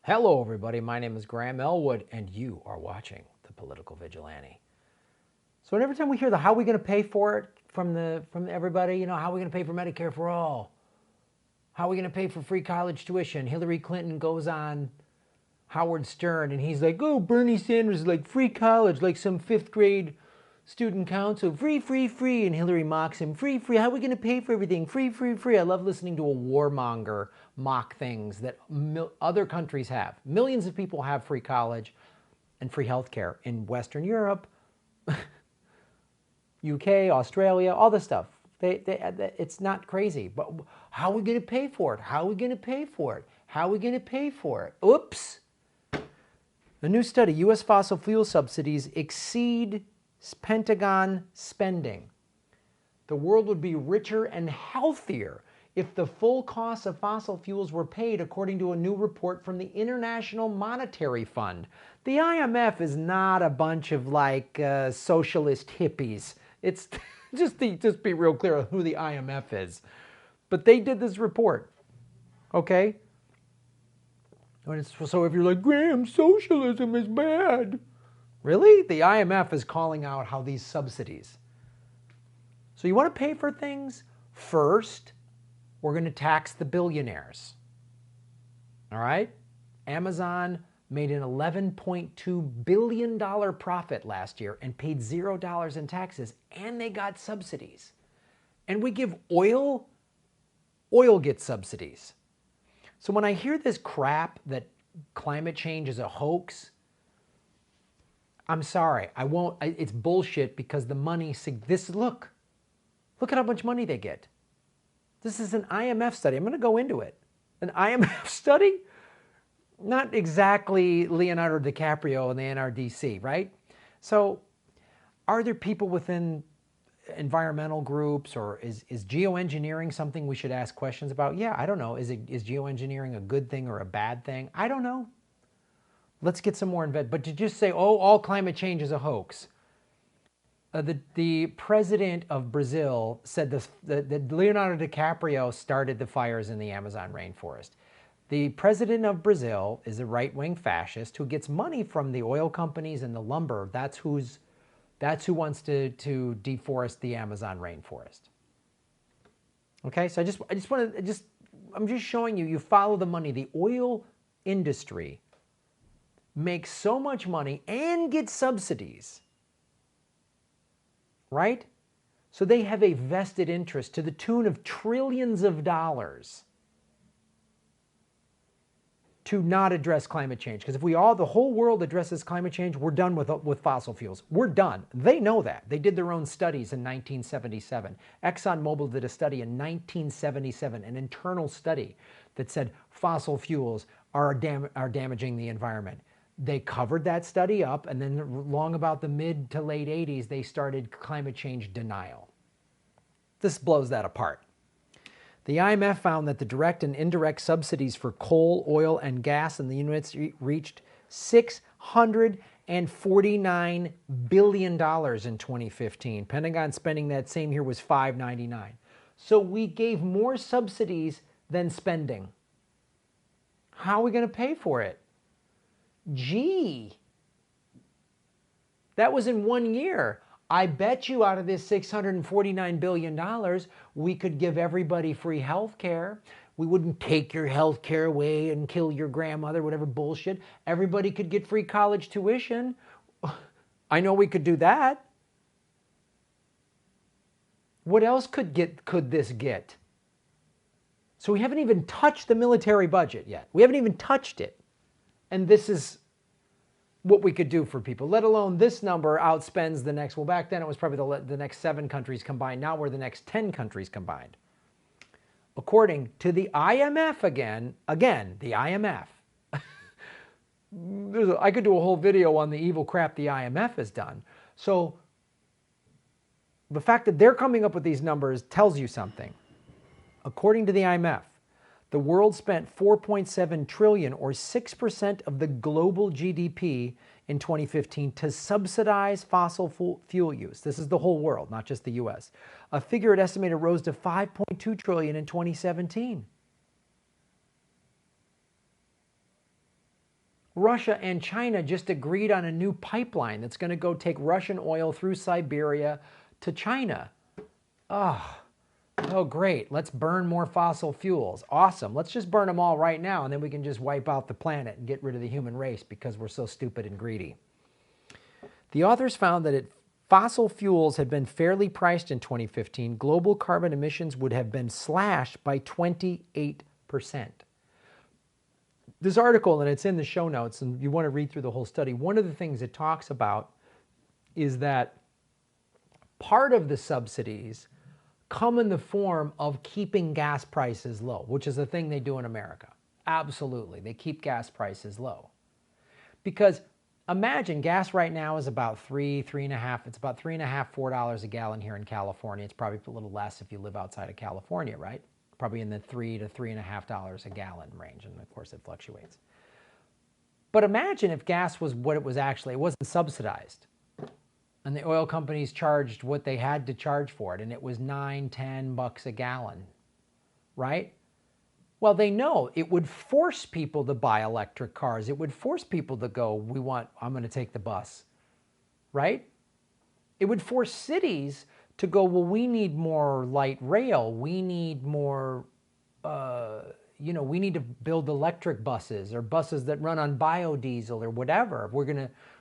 Hello, everybody. My name is Graham Elwood, and you are watching The Political Vigilante. So, every time we hear the how are we going to pay for it from everybody, how are we going to pay for Medicare for all? How are we going to pay for free college tuition? Hillary Clinton goes on Howard Stern, and he's like, "Oh, Bernie Sanders is like free college, like some fifth grade student council, free, free, free." And Hillary mocks him, "Free, free. How are we going to pay for everything? Free, free, free." I love listening to a warmonger mock things that other countries have. Millions of people have free college and free healthcare in Western Europe, UK, Australia, all this stuff. It's not crazy. But how are we going to pay for it? How are we going to pay for it? How are we going to pay for it? Oops. A new study, U.S. fossil fuel subsidies exceed Pentagon spending. The world would be richer and healthier if the full cost of fossil fuels were paid, according to a new report from the International Monetary Fund. The IMF is not a bunch of socialist hippies. It's just be real clear on who the IMF is. But they did this report, okay? So if you're like, "Graham, socialism is bad." Really? The IMF is calling out how these subsidies. So you want to pay for things? First, we're going to tax the billionaires. All right? Amazon made an $11.2 billion profit last year and paid $0 in taxes, and they got subsidies. And we give oil gets subsidies. So when I hear this crap that climate change is a hoax, I'm sorry, I won't. It's bullshit because the money. Look at how much money they get. This is an IMF study. I'm going to go into it. An IMF study, not exactly Leonardo DiCaprio and the NRDC, right? So, are there people within environmental groups, or is geoengineering something we should ask questions about? Yeah, I don't know. Is geoengineering a good thing or a bad thing? I don't know. Let's get some more But to just say, "Oh, all climate change is a hoax." The president of Brazil said that Leonardo DiCaprio started the fires in the Amazon rainforest. The president of Brazil is a right-wing fascist who gets money from the oil companies and the lumber. That's who wants to deforest the Amazon rainforest. Okay, so I'm just showing you follow the money. The oil industry makes so much money and gets subsidies, right? So they have a vested interest to the tune of trillions of dollars to not address climate change. Because if the whole world addresses climate change, we're done with fossil fuels. We're done. They know that. They did their own studies in 1977. ExxonMobil did a study in 1977, an internal study that said fossil fuels are damaging the environment. They covered that study up, and then long about the mid to late 80s, they started climate change denial. This blows that apart. The IMF found that the direct and indirect subsidies for coal, oil, and gas in the United States reached $649 billion in 2015. Pentagon spending that same year was $599. So we gave more subsidies than spending. How are we going to pay for it? Gee, that was in 1 year. I bet you out of this $649 billion, we could give everybody free health care. We wouldn't take your health care away and kill your grandmother, whatever bullshit. Everybody could get free college tuition. I know we could do that. What else could this get? So we haven't even touched the military budget yet. We haven't even touched it. And this is what we could do for people, let alone this number outspends the next. Well, back then it was probably the next 7 countries combined. Now we're the next 10 countries combined. According to the IMF again, the IMF. I could do a whole video on the evil crap the IMF has done. So the fact that they're coming up with these numbers tells you something. According to the IMF, the world spent $4.7 trillion, or 6% of the global GDP in 2015, to subsidize fossil fuel use. This is the whole world, not just the US. A figure it estimated rose to $5.2 trillion in 2017. Russia and China just agreed on a new pipeline that's going to go take Russian oil through Siberia to China. Oh, great. Let's burn more fossil fuels. Awesome. Let's just burn them all right now, and then we can just wipe out the planet and get rid of the human race because we're so stupid and greedy. The authors found that if fossil fuels had been fairly priced in 2015, global carbon emissions would have been slashed by 28%. This article, and it's in the show notes, and you want to read through the whole study, one of the things it talks about is that part of the subsidies come in the form of keeping gas prices low, which is a thing they do in America. Absolutely. They keep gas prices low. Because imagine gas right now is about it's about $3.50, $4 a gallon here in California. It's probably a little less if you live outside of California, right? Probably in the $3 to $3.50 a gallon range, and of course it fluctuates. But imagine if gas was what it was actually, it wasn't subsidized, and the oil companies charged what they had to charge for it, and it was $9, $10 a gallon, right? Well, they know it would force people to buy electric cars. It would force people to go, I'm going to take the bus, right? It would force cities to go, well, we need more light rail. We need more, we need to build electric buses or buses that run on biodiesel or whatever.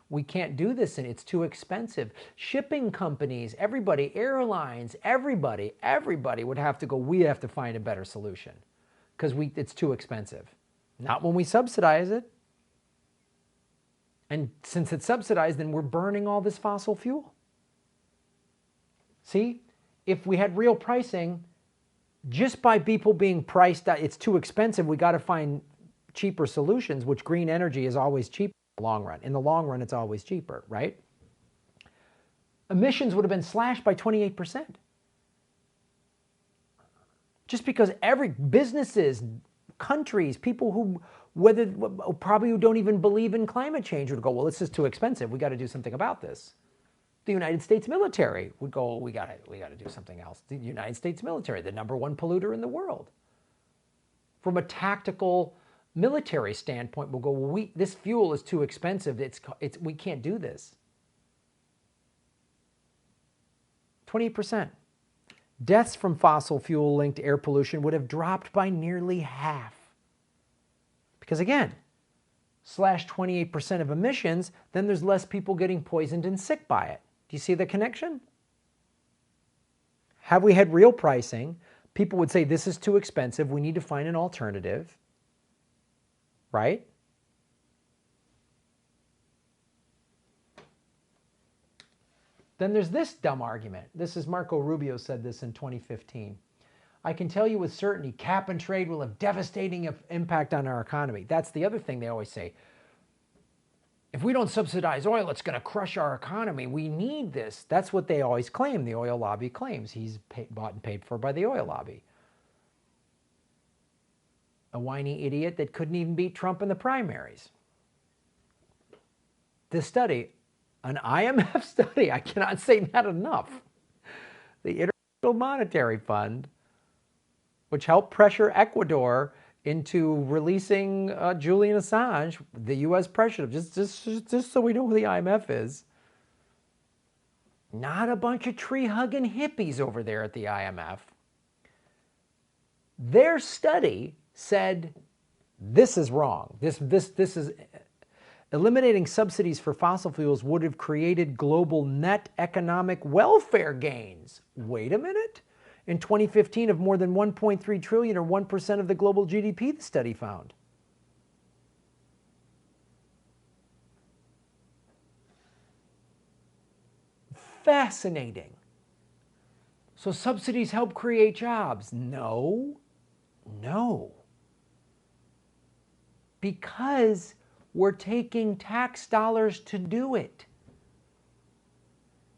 We can't do this and it's too expensive. Shipping companies, everybody, airlines, everybody would have to go, we have to find a better solution because it's too expensive. Not when we subsidize it. And since it's subsidized, then we're burning all this fossil fuel. See, if we had real pricing, just by people being priced out, it's too expensive, we got to find cheaper solutions, which green energy is always cheaper in the long run. In the long run, it's always cheaper, right? Emissions would have been slashed by 28%. Just because businesses, countries, people who probably don't even believe in climate change would go, well, this is too expensive. We got to do something about this. The United States military would go, we got to do something else. The United States military, the #1 polluter in the world. From a tactical military standpoint, we'll go, well, this fuel is too expensive. We can't do this. 28%. Deaths from fossil fuel-linked air pollution would have dropped by nearly half. Because again, slash 28% of emissions, then there's less people getting poisoned and sick by it. Do you see the connection? Have we had real pricing, people would say this is too expensive, we need to find an alternative, right? Then there's this dumb argument. This is Marco Rubio said this in 2015. I can tell you with certainty, cap and trade will have devastating impact on our economy. That's the other thing they always say. If we don't subsidize oil, it's going to crush our economy. We need this. That's what they always claim. The oil lobby claims he's bought and paid for by the oil lobby. A whiny idiot that couldn't even beat Trump in the primaries. This study, an IMF study, I cannot say that enough. The International Monetary Fund, which helped pressure Ecuador into releasing Julian Assange, the U.S. pressured him, just so we know who the IMF is. Not a bunch of tree-hugging hippies over there at the IMF. Their study said, this is wrong. This is eliminating subsidies for fossil fuels would have created global net economic welfare gains. Wait a minute. In 2015 of more than 1.3 trillion or 1% of the global GDP, the study found. Fascinating. So subsidies help create jobs. No. Because we're taking tax dollars to do it.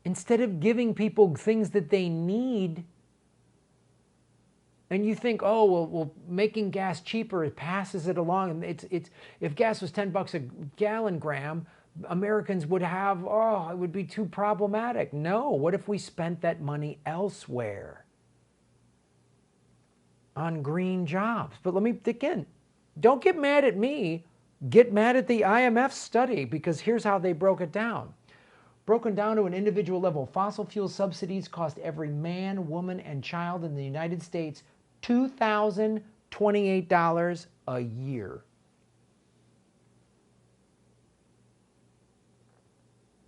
Instead of giving people things that they need, and you think, oh, well, making gas cheaper, it passes it along. If gas was $10 a gallon, Graham, Americans would have, it would be too problematic. No, what if we spent that money elsewhere? On green jobs. But let me, again, don't get mad at me. Get mad at the IMF study because here's how they broke it down. Broken down to an individual level, fossil fuel subsidies cost every man, woman, and child in the United States $2,028 a year.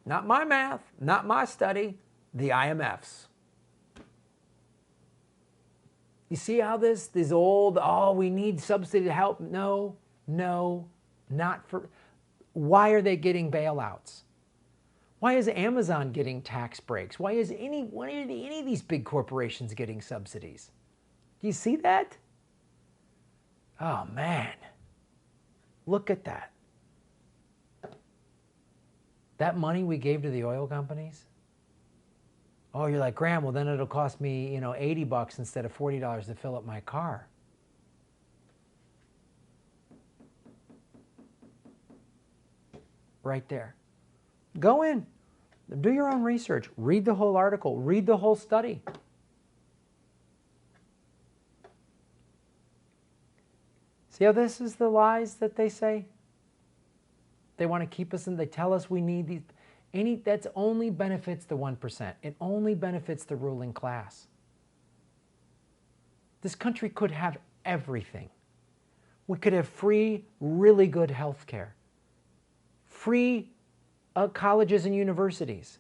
Not my math, not my study, the IMF's. You see how this old, oh, we need subsidy to help. No, not for. Why are they getting bailouts? Why is Amazon getting tax breaks? Why are any of these big corporations getting subsidies? Do you see that? Oh, man. Look at that. That money we gave to the oil companies? Oh, you're like, Graham, well, then it'll cost me, $80 instead of $40 to fill up my car. Right there. Go in. Do your own research. Read the whole article. Read the whole study. See how this is the lies that they say? They want to keep us in, they tell us we need these. That's only benefits the 1%. It only benefits the ruling class. This country could have everything. We could have free, really good health care. Free colleges and universities.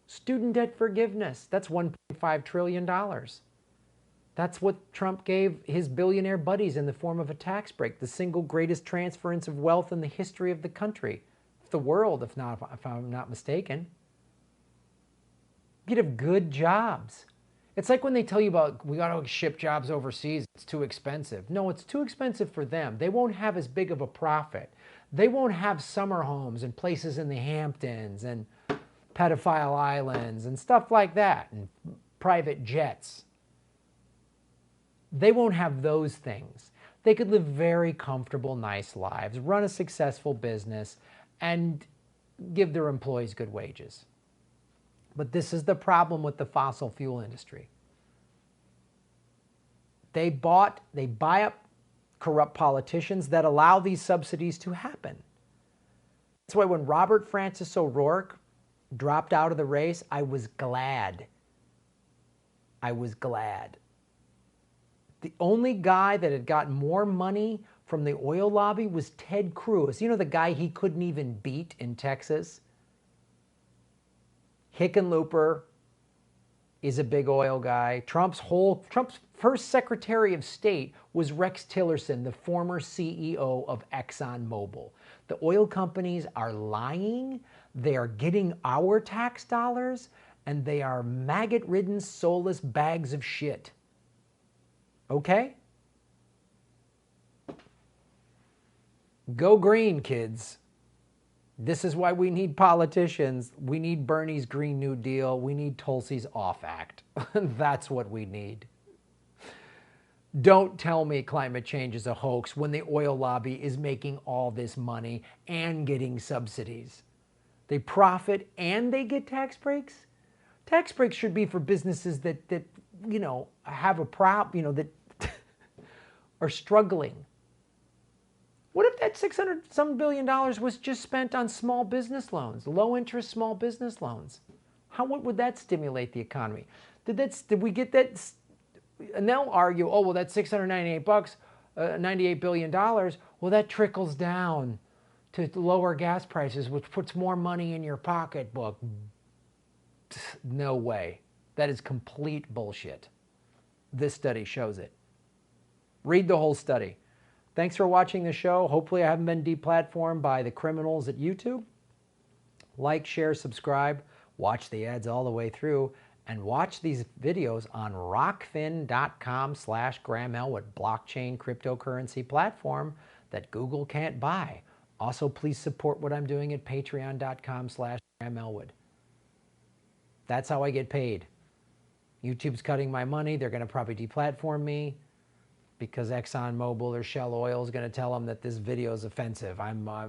Student debt forgiveness. That's $1.5 trillion. That's what Trump gave his billionaire buddies in the form of a tax break. The single greatest transference of wealth in the history of the country. The world, if I'm not mistaken. You could have good jobs. It's like when they tell you about, we got to ship jobs overseas, it's too expensive. No, it's too expensive for them. They won't have as big of a profit. They won't have summer homes and places in the Hamptons and pedophile islands and stuff like that, and private jets. They won't have those things. They could live very comfortable, nice lives, run a successful business, and give their employees good wages. But this is the problem with the fossil fuel industry. They buy up corrupt politicians that allow these subsidies to happen. That's why when Robert Francis O'Rourke dropped out of the race, I was glad. I was glad. The only guy that had gotten more money from the oil lobby was Ted Cruz. You know, the guy he couldn't even beat in Texas? Hickenlooper is a big oil guy. Trump's first Secretary of State was Rex Tillerson, the former CEO of ExxonMobil. The oil companies are lying. They are getting our tax dollars, and they are maggot-ridden, soulless bags of shit. Okay? Go green, kids. This is why we need politicians. We need Bernie's Green New Deal. We need Tulsi's Off Act. That's what we need. Don't tell me climate change is a hoax when the oil lobby is making all this money and getting subsidies. They profit and they get tax breaks. Tax breaks should be for businesses that have a problem, that are struggling. What if that $600 billion was just spent on small business loans, low interest small business loans? What would that stimulate the economy? Did we get that? And they'll argue, oh, well, that's $98 billion. Well, that trickles down to lower gas prices, which puts more money in your pocketbook. No way. That is complete bullshit. This study shows it. Read the whole study. Thanks for watching the show. Hopefully I haven't been deplatformed by the criminals at YouTube. Like, share, subscribe. Watch the ads all the way through. And watch these videos on Rokfin.com/Graham Elwood, blockchain cryptocurrency platform that Google can't buy. Also, please support what I'm doing at Patreon.com/Graham Elwood. That's how I get paid. YouTube's cutting my money. They're going to probably deplatform me because ExxonMobil or Shell Oil is going to tell them that this video is offensive.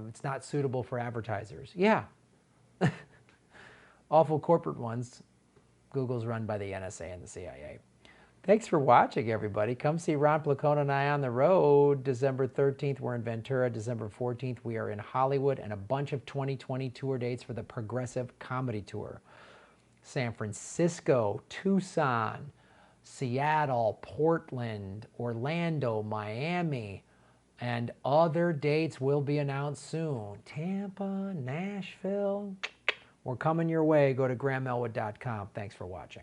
It's not suitable for advertisers. Yeah. Awful corporate ones. Google's run by the NSA and the CIA. Thanks for watching, everybody. Come see Ron Placone and I on the road. December 13th, we're in Ventura. December 14th, we are in Hollywood, and a bunch of 2020 tour dates for the Progressive Comedy Tour. San Francisco, Tucson, Seattle, Portland, Orlando, Miami, and other dates will be announced soon. Tampa, Nashville. We're coming your way. Go to GrahamElwood.com. Thanks for watching.